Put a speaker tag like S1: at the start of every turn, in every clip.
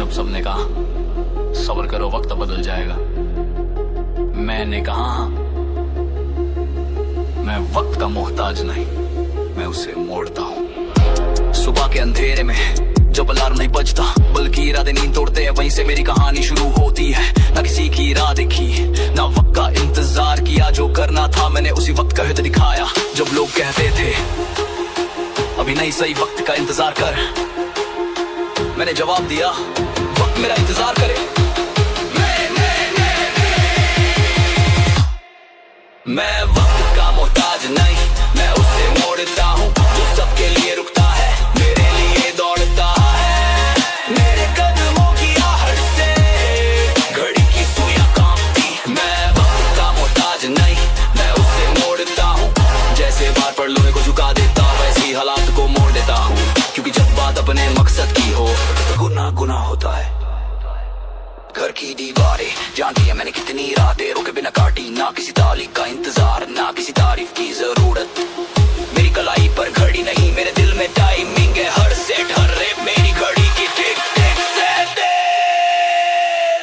S1: तब सबने कहा सब्र करो वक्त बदल जाएगा। मैंने कहा मैं वक्त का मोहताज नहीं, मैं उसे मोड़ता हूँ। सुबह के अंधेरे में जब अलार्म नहीं बजता बल्कि इरादे नींद तोड़ते हैं, वहीं से मेरी कहानी शुरू होती है। ना किसी की राह देखी ना वक्त का इंतजार किया, जो करना था मैंने उसी वक्त कह दिखाया। जब लोग कहते थे अभी नहीं सही वक्त का इंतजार कर, मैंने जवाब दिया वक्त मेरा इंतजार करे। मैं वक्त का मोहताज नहीं, मैं उसे मोड़ता हूँ। जो सबके लिए रुकता है मेरे लिए दौड़ता है। मेरे कदमों की आहट से घड़ी की सुइयां कांपती। मैं वक्त का मोहताज नहीं, मैं उसे मोड़ता हूँ। जैसे बार पर लोहे को झुका देता वैसे ही हालात को मोड़ देता हूँ। क्योंकि जब बात अपने मकसद की हो तो गुनाह गुनाह होता है। घर की दीवारें जानती है मैंने कितनी रातें रोके बिना काटी, ना किसी तारीफ का इंतजार ना किसी तारीफ की जरूरत। मेरी कलाई पर घड़ी नहीं मेरे दिल में टाइमिंग है। हर सेट हर रेप मेरी घड़ी की टिक टिक से देर।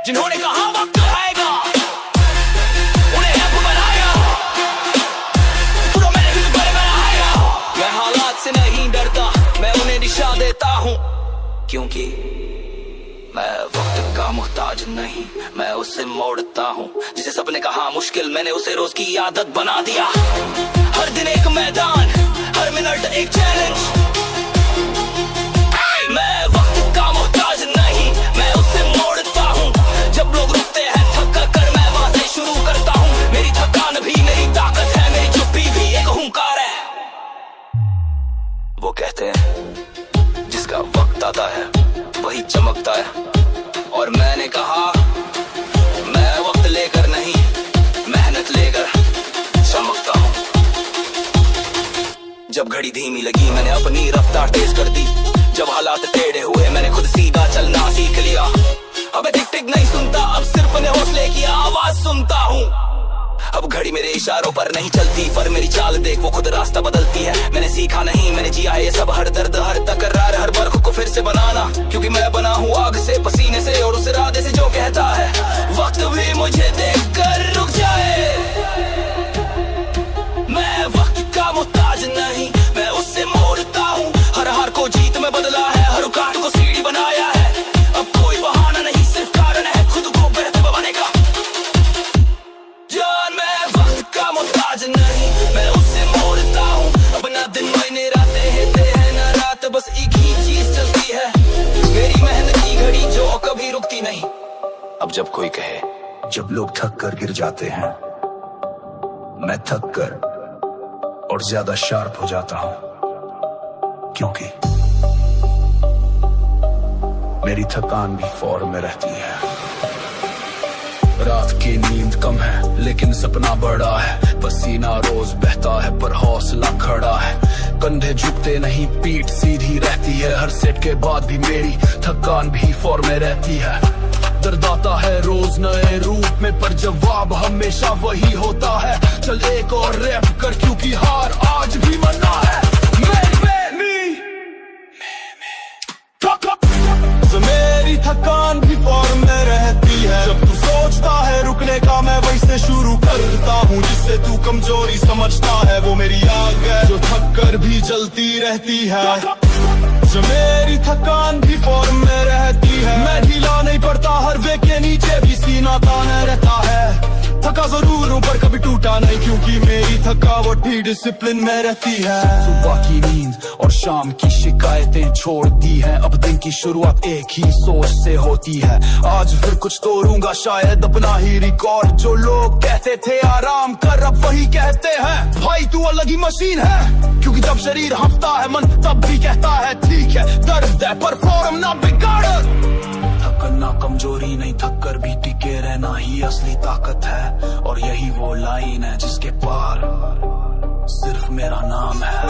S1: जिन्होंने कहा वक्त आएगा उन्हें अब बनाया, तो मैंने भी बनाया। मैं हालात से नहीं डरता, मैं उन्हें दिशा देता हूँ। क्योंकि मैं वक्त का मोहताज नहीं, मैं उसे मोड़ता हूँ। जिसे सबने कहा मुश्किल मैंने उसे रोज की आदत बना दिया। हर दिन एक मैदान, हर मिनट एक चैलेंज। मैं वक्त का मोहताज नहीं, मैं उसे मोड़ता हूँ। जब लोग रुकते हैं थक कर मैं वहां से शुरू करता हूँ। मेरी थकान भी मेरी ताकत है, मेरी चुप्पी भी एक हुंकार है। वो कहते हैं जिसका वक्त आता है वही चमकता है, और मैंने कहा मैं वक्त लेकर नहीं मेहनत लेकर चमकता हूँ। जब घड़ी धीमी लगी मैंने अपनी रफ्तार तेज कर दी। जब हालात टेढ़े हुए मैंने खुद सीधा चलना सीख लिया। अब टिक टिक नहीं सुनता, अब सिर्फ अपने हौसले की आवाज सुनता हूँ। अब घड़ी मेरे इशारों पर नहीं चलती, पर मेरी चाल देख वो खुद रास्ता बदलती है। मैंने सीखा नहीं मैंने जिया है ये सब, हर दर्द हर तकरार हर बार खुद को फिर से बनाना। क्योंकि मैं बना हूँ आग से पसीने से और उस इरादे से जो कहता है वक्त भी मुझे देखकर रुक जाए। मैं वक्त का मोहताज नहीं, मैं उससे मोड़ता हूँ। हर हार को जीत में बदला है, हर रुकावट को सीढ़ी बनाया है। अब कोई बहाना नहीं सिर्फ कारण है खुद को बेहतर बनाने का। जान मैं वक्त का मोहताज नहीं, मैं उससे मोड़ता हूँ। अब ना दिन महीने रातें हैं ना रात, बस एक ही चीज चलती है मेरी मेहनत की घड़ी जो कभी रुकती नहीं। अब जब कोई कहे
S2: जब लोग थक कर गिर जाते हैं, मैं थक कर और ज्यादा शार्प हो जाता हूं। क्योंकि मेरी थकान भी फॉर्म में रहती है। रात की नींद कम है लेकिन सपना बड़ा है। पसीना रोज बहता है पर हौसला खड़ा है। कंधे झुकते नहीं पीठ सीधी रहती है। हर सेट के बाद भी मेरी थकान भी फॉर्म में रहती है। दर्द आता है रोज नए रूप में पर जवाब हमेशा वही होता है। चल एक और रैप कर क्योंकि हार आज भी मना है। मेरी थकान भी फॉर्म में रहती है। जब तू सोचता है रुकने का मैं वहीं से शुरू करता हूँ। जिससे तू कमजोरी समझता है वो मेरी आग है जो थक कर भी जलती रहती है। जो मेरी थकान भी फॉर्म में रहती है। मैं ढीला नहीं पड़ता, हर वे के नीचे भी सीना ताने रहता है। थका जरूर हूँ पर कभी टूटा नहीं क्योंकि मेरी थकावट भी डिसिप्लिन में रहती है। सुबह की नींद और शाम की शिकायतें छोड़ दी है। अब दिन की शुरुआत एक ही सोच से होती है। आज फिर कुछ तोड़ूंगा शायद अपना ही रिकॉर्ड। जो लोग कहते थे आराम कर अब वही कहते हैं भाई तू अलग ही मशीन है। क्योंकि जब शरीर हफ्ता है मन तब भी कहता है ठीक है दर्द है पर फॉर्म ना बिगाड़। थकना कमजोरी नहीं, थक कर भी टिके रहना ही असली ताकत है। और यही वो लाइन है जिसके पार सिर्फ मेरा नाम है।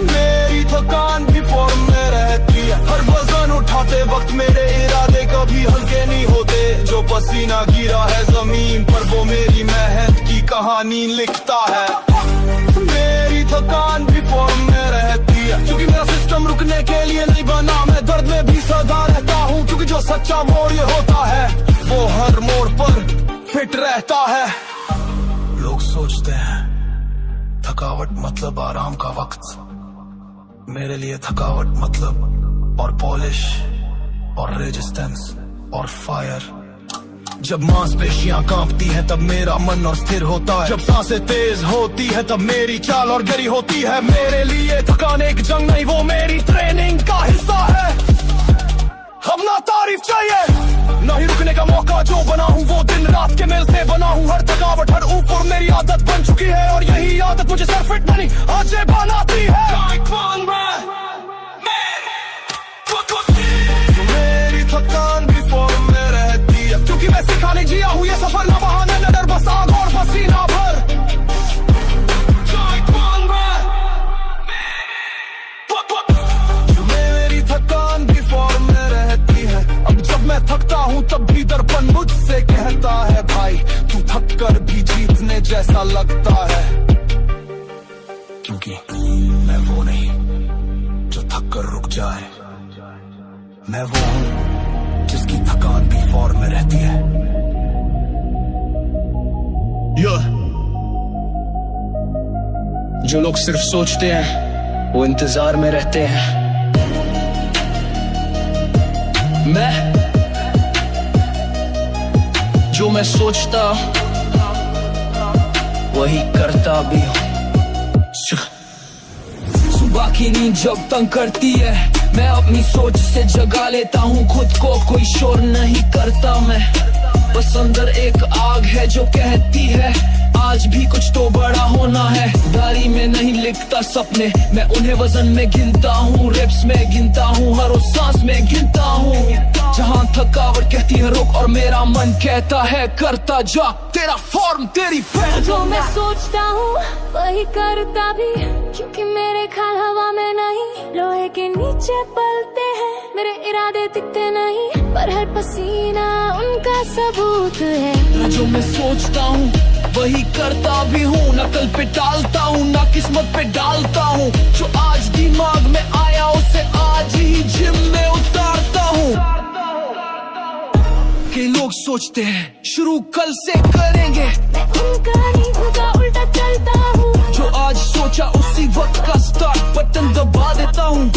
S2: मेरी थकान भी फॉर्म में रहती है। हर वजन उठाते वक्त मेरे इरादे कभी हल्के नहीं होते। जो पसीना गिरा है जमीन पर वो मेरी मेहनत की कहानी लिखता है। मेरी थकान भी फॉर्म में रहती है क्योंकि मेरा सिस्टम के लिए नहीं बना, मैं दर्द में भी सदा रहता हूँ, क्योंकि जो सच्चा वॉरियर होता है वो हर मोड़ पर फिट रहता है। लोग सोचते हैं थकावट मतलब आराम का वक्त, मेरे लिए थकावट मतलब और पॉलिश और रेजिस्टेंस और फायर। जब मांसपेशियां कांपती हैं तब मेरा मन और स्थिर होता है, जब सांसें तेज होती है तब मेरी चाल और गहरी होती है। मेरे लिए थकान एक जंग नहीं, वो मेरी ट्रेनिंग का हिस्सा है। अब ना तारीफ चाहिए ना ही रुकने का मौका, जो बना हूँ वो दिन रात के मेल से बना हूँ। हर थकावट हर ऊपर मेरी आदत बन चुकी है, और यही आदत मुझे सिर्फ फिट नहीं आज बनाती है। मेरी थकान भी फॉर्म में रहती है, क्योंकि मैं सिखाने जिया हूँ ये सफर, ना बहाने न डर, बस आग और पसीना भर। मेरी थकान भी फॉर्म में रहती है, अब जब मैं थकता हूँ तब भी दर्पण मुझसे कहता है, भाई तू थक कर भी जीतने जैसा लगता है। क्योंकि मैं वो नहीं जो थक कर रुक जाए, मैं वो हूँ जिसकी थकान भी फॉर्म में रहती है।
S3: जो लोग सिर्फ सोचते हैं वो इंतजार में रहते हैं। जो मैं सोचता वही करता भी हूँ। सुबह की नींद जब तंग करती है, मैं अपनी सोच से जगा लेता हूँ खुद को, कोई शोर नहीं करता मैं, बस अंदर एक आग है जो कहती है आज भी कुछ तो बड़ा होना है। डायरी में नहीं लिखता सपने, मैं उन्हें वजन में गिनता हूँ, रेप्स में गिनता हूँ, हर उस सांस में गिनता हूँ। जहाँ थकावट कहती है रुक और मेरा मन कहता है करता जा, तेरा फॉर्म तेरी पहचान।
S4: जो मैं सोचता हूँ वही करता भी, क्योंकि मेरे ख्याल हवा में नहीं, लोहे के नीचे पलते हैं, मेरे इरादे दिखते नहीं, पर हर पसीना उनका सबूत है।
S3: जो मैं सोचता हूँ वही करता भी हूँ, ना कल पे टालता हूँ ना किस्मत पे डालता हूँ, जो आज दिमाग में आया उसे आज ही जिम में उतारता हूँ। के लोग सोचते हैं शुरू कल से करेंगे,
S4: मैं उनका नहीं उनका उल्टा चलता हूँ,
S3: जो आज सोचा उसी वक्त का स्टार्ट बटन दबा देता हूँ।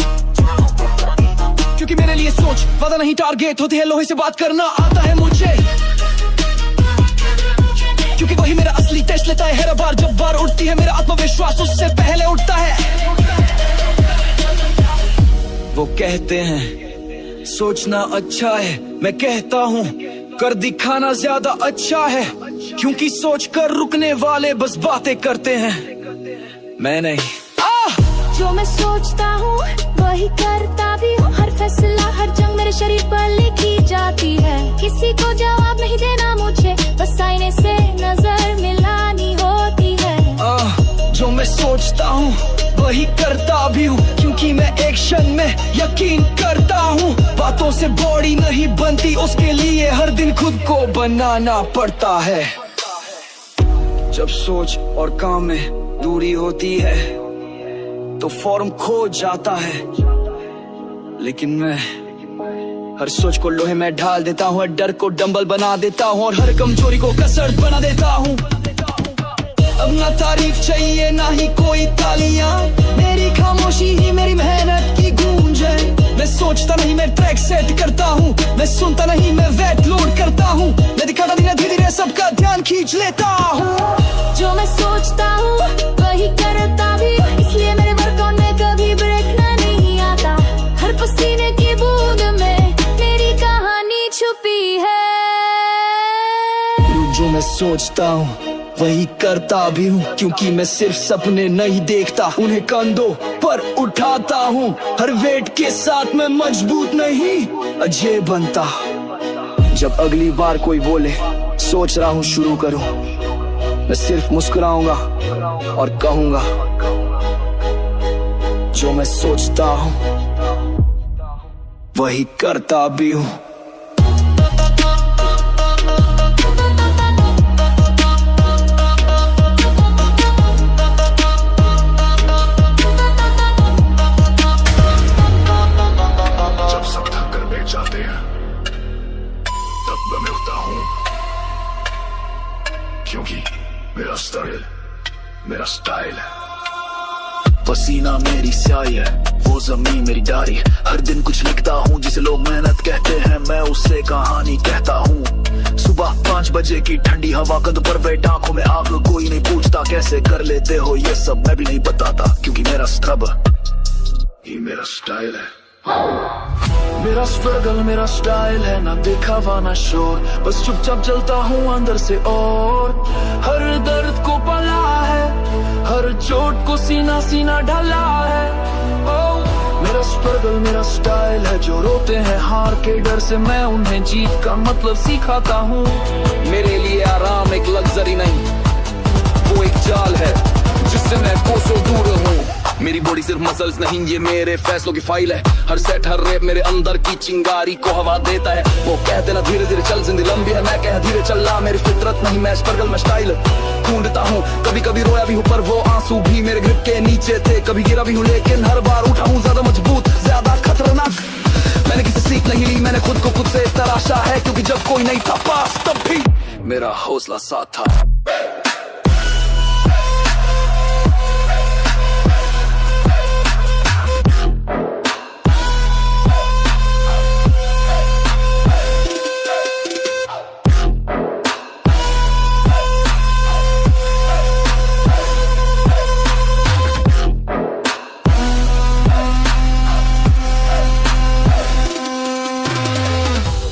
S3: क्योंकि मेरे लिए सोच वादा नहीं टारगेट होती है, लोहे से बात करना आता है मुझे, क्योंकि वही मेरा असली टेस्ट लेता है हर बार जब बार उठती है, मेरा आत्मविश्वास उससे पहले उठता है। वो कहते हैं सोचना अच्छा है, मैं कहता हूँ कर दिखाना ज्यादा अच्छा है, क्योंकि सोच कर रुकने वाले बस बातें करते हैं, मैं नहीं।
S4: जो मैं सोचता हूँ वही करता भी हूँ, हर फैसला हर जंग मेरे शरीर पर लिखी जाती है, किसी को जवाब नहीं देना मुझे, बस आईने से नजर मिलानी होती है।
S3: जो मैं सोचता हूँ वही करता भी हूँ, क्योंकि मैं एक्शन में यकीन करता हूँ, बातों से बॉडी नहीं बनती, उसके लिए हर दिन खुद को बनाना पड़ता है। जब सोच और काम में दूरी होती है तो फॉर्म खो जाता है, लेकिन मैं हर सोच को लोहे में ढाल देता हूँ, हर डर को डंबल बना देता हूँ, और हर कमजोरी को कसरत बना देता हूँ। अब ना तारीफ चाहिए ना ही कोई तालियां, मेरी खामोशी ही मेरी मेहनत की गूंज है। मैं सोचता नहीं मैं ट्रैक सेट करता हूँ, मैं सुनता नहीं मैं वेट लोड करता हूँ, मैं दिखाता नहीं धीरे धीरे सबका ध्यान खींच लेता हूँ।
S4: जो मैं सोचता हूँ वही करता भी, इसलिए मेरे वर्कआउट में कभी ब्रेकना नहीं आता, हर पसीने की बूंद में मेरी कहानी छुपी है।
S3: जो मैं सोचता हूँ वही करता भी हूँ, क्योंकि मैं सिर्फ सपने नहीं देखता, उन्हें कंधों पर उठाता हूँ, हर वेट के साथ मैं मजबूत नहीं अजय बनता। जब अगली बार कोई बोले सोच रहा हूँ शुरू करूँ, मैं सिर्फ मुस्कुराऊंगा और कहूंगा जो मैं सोचता हूँ वही करता भी हूँ।
S5: पसीना मेरी स्याही है, वो जमीन मेरी डायरी। हर दिन कुछ लिखता हूँ जिसे लोग मेहनत कहते हैं, मैं उससे कहानी कहता हूँ। सुबह 5 बजे की ठंडी हवा कद पर वेट, आंखों में आग, कोई नहीं पूछता कैसे कर लेते हो ये सब, मैं भी नहीं बताता क्योंकि मेरा स्ट्रब ही मेरा स्टाइल है। मेरा स्ट्रगल मेरा स्टाइल है, ना दिखावा ना शोर, बस चुपचाप चलता हूँ अंदर से। और हर दर्द को पला है, हर चोट को सीना सीना ढला है। ओ मेरा स्ट्रगल मेरा स्टाइल है, जो रोते हैं हार के डर से, मैं उन्हें जीत का मतलब सिखाता हूँ।
S3: मेरे लिए आराम एक लग्जरी नहीं, वो एक जाल है जिससे मैं कोसों दूर हूँ।
S6: मेरी बॉडी सिर्फ मसल्स नहीं, ये मेरे फैसलों की फाइल है। हर सेट हर रेप मेरे अंदर की चिंगारी को हवा देता है। वो कहते ना धीरे धीरे चल, जिंदगी लंबी है, मैं कह धीरे चलना मेरी फितरत नहीं। मैं स्ट्रगल में स्टाइल ढूंढता हूँ, कभी कभी रोया भी हूँ पर वो आंसू भी मेरे ग्रिप के नीचे थे। कभी गिरा भी हूँ लेकिन हर बार उठा हूँ, ज्यादा मजबूत ज्यादा खतरनाक। मैंने किसी सीख नहीं ली, मैंने खुद को खुद से तराशा है, क्योंकि जब कोई नहीं था पास तब भी मेरा हौसला साथ था।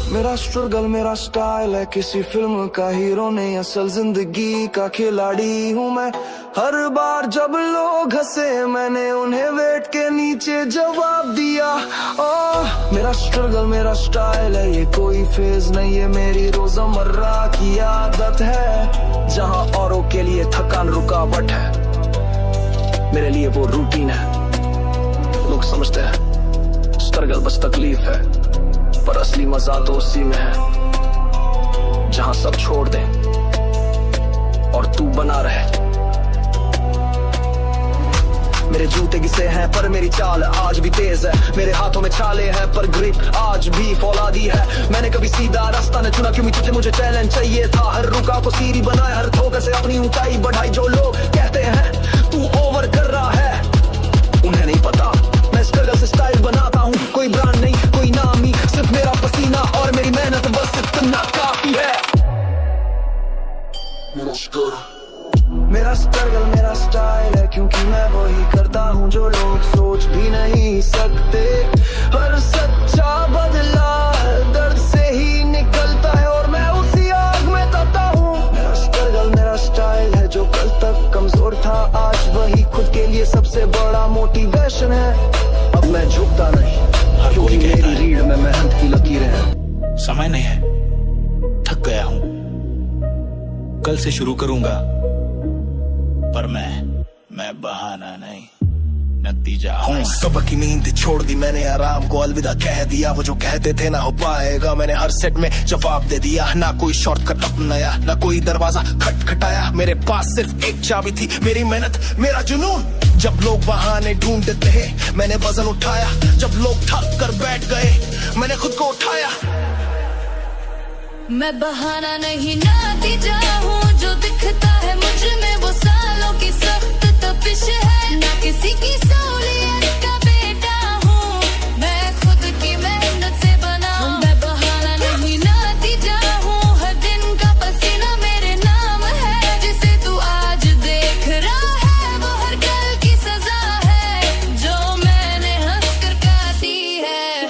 S3: मेरा स्ट्रगल मेरा स्टाइल है, किसी फिल्म का हीरो नहीं, असल जिंदगी का खिलाड़ी हूँ मैं। हर बार जब लोग हंसे मैंने उन्हें वेट के नीचे जवाब दिया। ओह मेरा स्ट्रगल मेरा स्टाइल है, ये कोई फेज नहीं, ये मेरी रोजमर्रा की आदत है। जहाँ औरों के लिए थकान रुकावट है, मेरे लिए वो रूटीन है। लोग समझते हैं स्ट्रगल बस तकलीफ है, पर असली मजा तो उसी में है जहां सब छोड़ दें और तू बना रहे। मेरे जूते घिसे हैं पर मेरी चाल आज भी तेज है, मेरे हाथों में छाले हैं पर ग्रिप आज भी फौलादी है। मैंने कभी सीधा रास्ता न चुना क्योंकि मुझे चैलेंज चाहिए था। हर रुका को सीढ़ी बनाया, हर ठोकर से अपनी ऊंचाई बढ़ाई। जो लोग कहते हैं तू ओवर कर रहा है, उन्हें नहीं पता मैं स्ट्रगल से स्टाइल बनाता हूँ। कोई ब्रांड नहीं कोई नाम ही, सिर्फ मेरा पसीना और मेरी मेहनत, बस इतना काफी है। मेरा स्ट्रगल मेरा स्टाइल है, क्योंकि मैं वही करता हूँ जो लोग सोच भी नहीं सकते। हर सच्चा बदला दर्द से ही निकलता है और मैं उसी आग में तपता हूँ। मेरा स्ट्रगल मेरा स्टाइल है, जो कल तक कमजोर था आज वही खुद के लिए सबसे बड़ा मोटिवेशन है। अब मैं झुकता नहीं क्योंकि मेरी रीढ़ में मेहनत की लकीरें हैं।
S7: समय नहीं है, थक गया हूं, कल से शुरू करूंगा, पर मैं बहाना नहीं नतीजा हूँ।
S5: सुबह की नींद छोड़ दी मैंने, आराम को अलविदा कह दिया। वो जो कहते थे ना हो पाएगा, मैंने हर सेट में जवाब दे दिया। ना कोई शॉर्टकट अपनाया, ना कोई दरवाजा खटखटाया। मेरे पास सिर्फ एक चाबी थी, मेरी मेहनत मेरा जुनून। जब लोग बहाने ढूंढते हैं मैंने वजन उठाया, जब लोग थक कर बैठ गए मैंने खुद को उठाया।
S4: मैं बहाना नहीं नतीजा हूँ, जो दिखता है मुझ में वो सालों की सख्त तपिश है। ना किसी की सहूलियत का बेटा हूँ, मैं खुद की मेहनत से बना हूँ। मैं बहाना नहीं नतीजा हूँ, हर दिन का पसीना मेरे नाम है। जिसे तू आज देख रहा है वो हर कल की सजा है, जो मैंने हंस कर काटी है।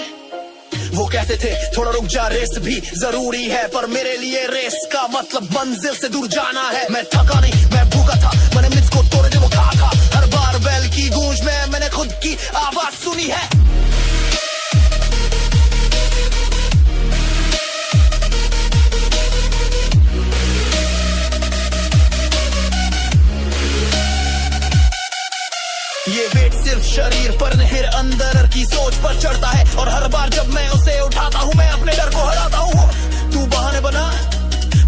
S5: वो कहते थे थोड़ा रुक जा, रेस भी जरूरी है, पर मेरे लिए रेस का मतलब मंजिल से दूर जाना है। मैं थका नहीं मैं भूखा था, मैंने मिर्च को तोड़ के वो खा। हर बार बैल की गूंज में मैंने खुद की आवाज सुनी है। ये वेट सिर्फ शरीर पर नहीं, अंदर की सोच पर चढ़ता है। और हर बार जब मैं उसे उठाता हूँ मैं अपने डर को हराता हूँ। तू बहाने बना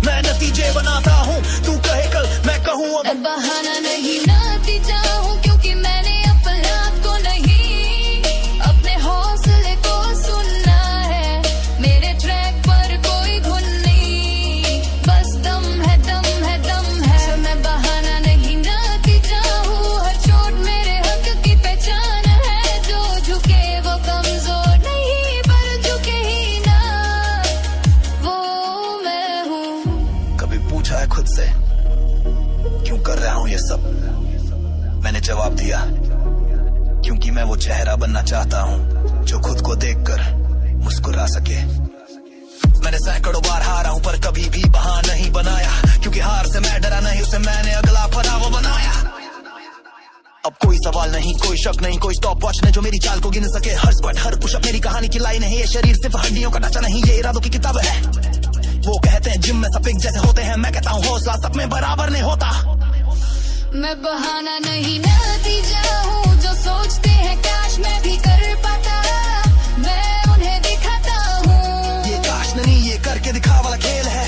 S5: मैं नतीजे बनाता हूँ, तू कहे कल मैं कहूँ अब।
S4: मैं बहाना नहीं नतीजा हूँ, क्योंकि मैंने अपने आप को नहीं अपने हौसले को सुनना है। मेरे ट्रैक पर कोई धुन नहीं, बस दम है दम है दम है। मैं बहाना नहीं नतीजा हूँ, हर चोट मेरे हक की
S5: चेहरा बनना चाहता हूँ जो खुद को देखकर मुस्कुरा सके। मैंने सैकड़ों बार हारा हूँ पर कभी भी बहाना नहीं बनाया, क्योंकि हार से मैं डरा नहीं, उसे मैंने अगला पड़ाव बनाया। अब कोई सवाल नहीं, कोई शक नहीं, कोई स्टॉप वॉच नहीं जो मेरी चाल को गिन सके। हर स्क्वाट हर पुशअप मेरी कहानी की लाइन है, ये शरीर सिर्फ हड्डियों का ढांचा नहीं, ये इरादों की किताब है। वो कहते हैं जिम में सब एक जैसे होते हैं, मैं कहता हूँ हौसला सब में बराबर नहीं होता।
S4: मैं बहाना नहीं नतीजा हूँ, जो सोचते हैं काश मैं भी कर पाता, मैं उन्हें दिखाता हूँ।
S5: ये काश नहीं, ये करके दिखा वाला खेल है।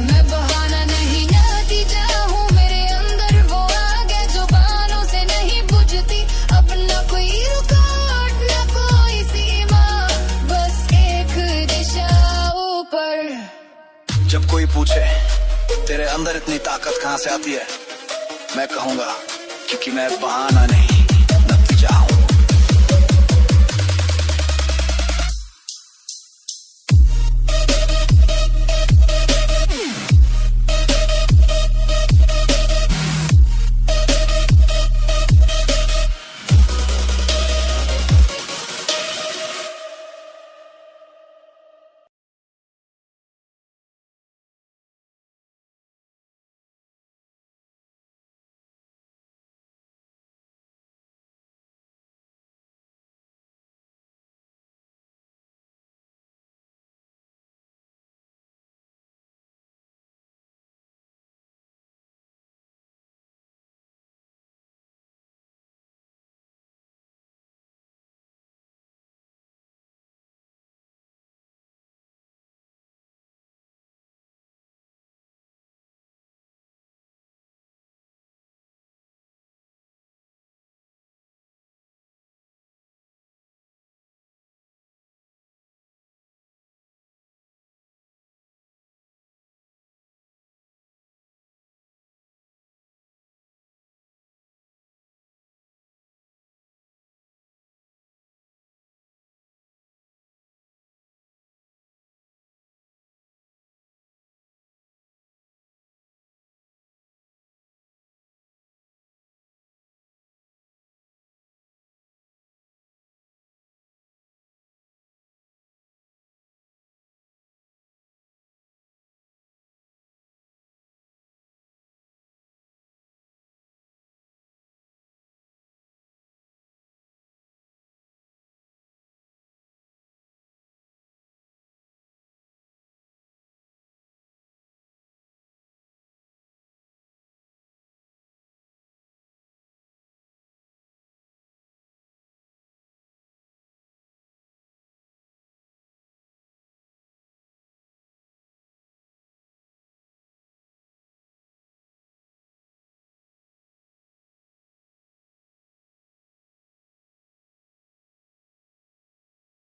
S4: मैं बहाना नहीं नतीजा हूँ, मेरे अंदर वो आग है जो बानों से नहीं बुझती। अपना कोई रुकावट ना कोई सीमा, बस एक दिशा ऊपर।
S5: जब कोई पूछे तेरे अंदर इतनी ताकत कहाँ से आती है, मैं कहूंगा क्योंकि मैं बहाना नहीं